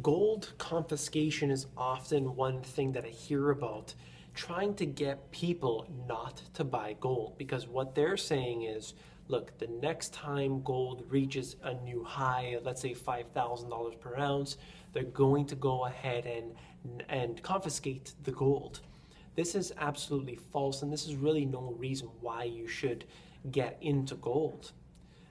Gold confiscation is often one thing that I hear about, trying to get people not to buy gold, because what they're saying is, look, the next time gold reaches a new high, let's say $5,000 per ounce, they're going to go ahead and confiscate the gold. This is absolutely false, and this is really no reason why you should get into gold.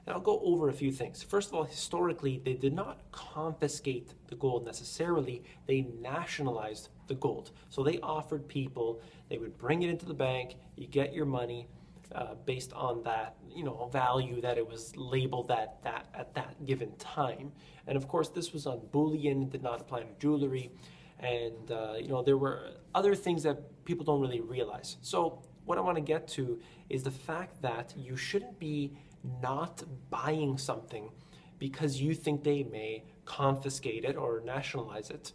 And I'll go over a few things. First of all, historically, they did not confiscate the gold necessarily. They nationalized the gold. So they offered people, they would bring it into the bank, you get your money based on that, value that it was labeled at that given time. And of course, this was on bullion, it did not apply to jewelry. And, there were other things that people don't really realize. So what I want to get to is the fact that you shouldn't be not buying something because you think they may confiscate it or nationalize it.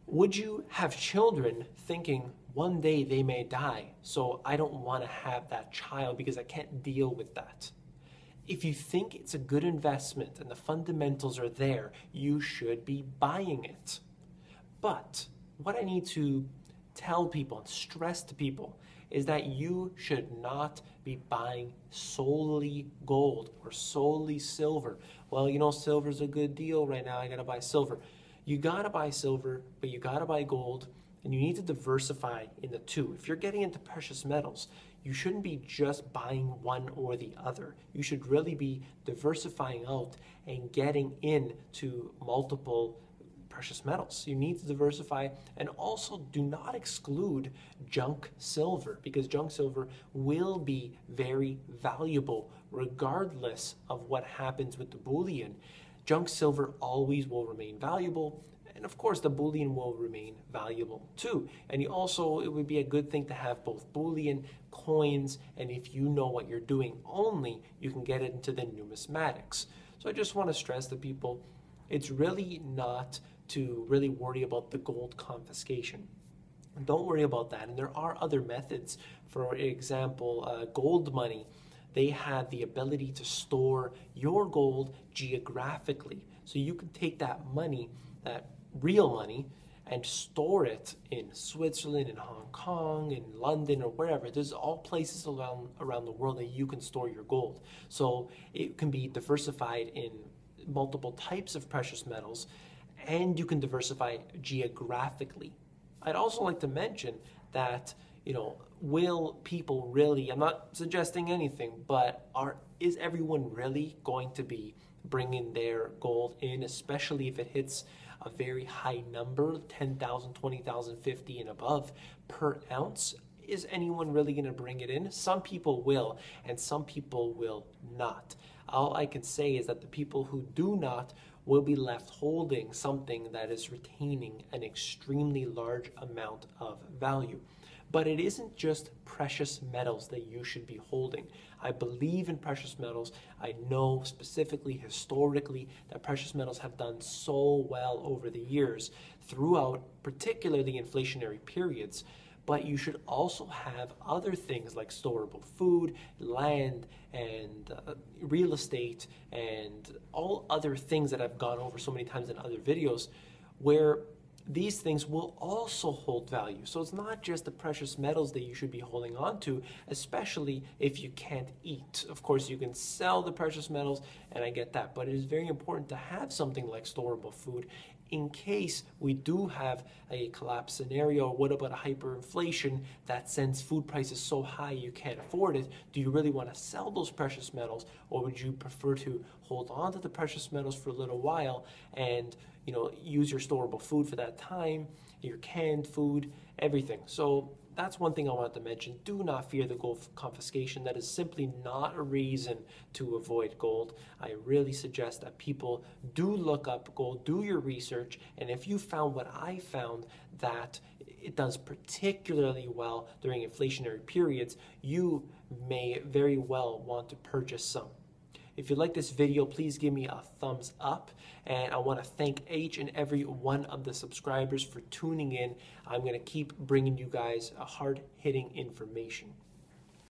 Would you have children thinking one day they may die, so I don't want to have that child because I can't deal with that? If you think it's a good investment and the fundamentals are there, you should be buying it. But what I need to tell people and stress to people is that you should not be buying solely gold or solely silver. Well, silver's a good deal right now, I gotta buy silver. You gotta buy silver, but you gotta buy gold, and you need to diversify in the two. If you're getting into precious metals, you shouldn't be just buying one or the other. You should really be diversifying out and getting into multiple precious metals. You need to diversify, and also do not exclude junk silver, because junk silver will be very valuable regardless of what happens with the bullion. Junk silver always will remain valuable, and of course the bullion will remain valuable too. And it would be a good thing to have both bullion, coins, and if you know what you're doing only, you can get it into the numismatics. So I just want to stress to people, it's really not to really worry about the gold confiscation. Don't worry about that. And there are other methods. For example, gold money. They have the ability to store your gold geographically. So you can take that money, that real money, and store it in Switzerland, in Hong Kong, in London, or wherever. There's all places around the world that you can store your gold. So it can be diversified in multiple types of precious metals, and you can diversify geographically. I'd also like to mention that, will people really, I'm not suggesting anything, but is everyone really going to be bringing their gold in, especially if it hits a very high number, 10,000, 20,000, 50 and above per ounce? Is anyone really going to bring it in? Some people will, and some people will not. All I can say is that the people who do not will be left holding something that is retaining an extremely large amount of value. But it isn't just precious metals that you should be holding. I believe in precious metals. I know specifically, historically, that precious metals have done so well over the years throughout particularly inflationary periods. But you should also have other things like storable food, land, and real estate, and all other things that I've gone over so many times in other videos, where these things will also hold value. So it's not just the precious metals that you should be holding on to, especially if you can't eat. Of course, you can sell the precious metals, and I get that, but it is very important to have something like storable food in case we do have a collapse scenario. What about a hyperinflation that sends food prices so high you can't afford it? Do you really want to sell those precious metals, or would you prefer to hold on to the precious metals for a little while and use your storable food for that time, your canned food, everything? So that's one thing I wanted to mention. Do not fear the gold confiscation. That is simply not a reason to avoid gold. I really suggest that people do look up gold, do your research, and if you found what I found, that it does particularly well during inflationary periods, you may very well want to purchase some. If you like this video, please give me a thumbs up, and I want to thank each and every one of the subscribers for tuning in. I'm going to keep bringing you guys hard-hitting information.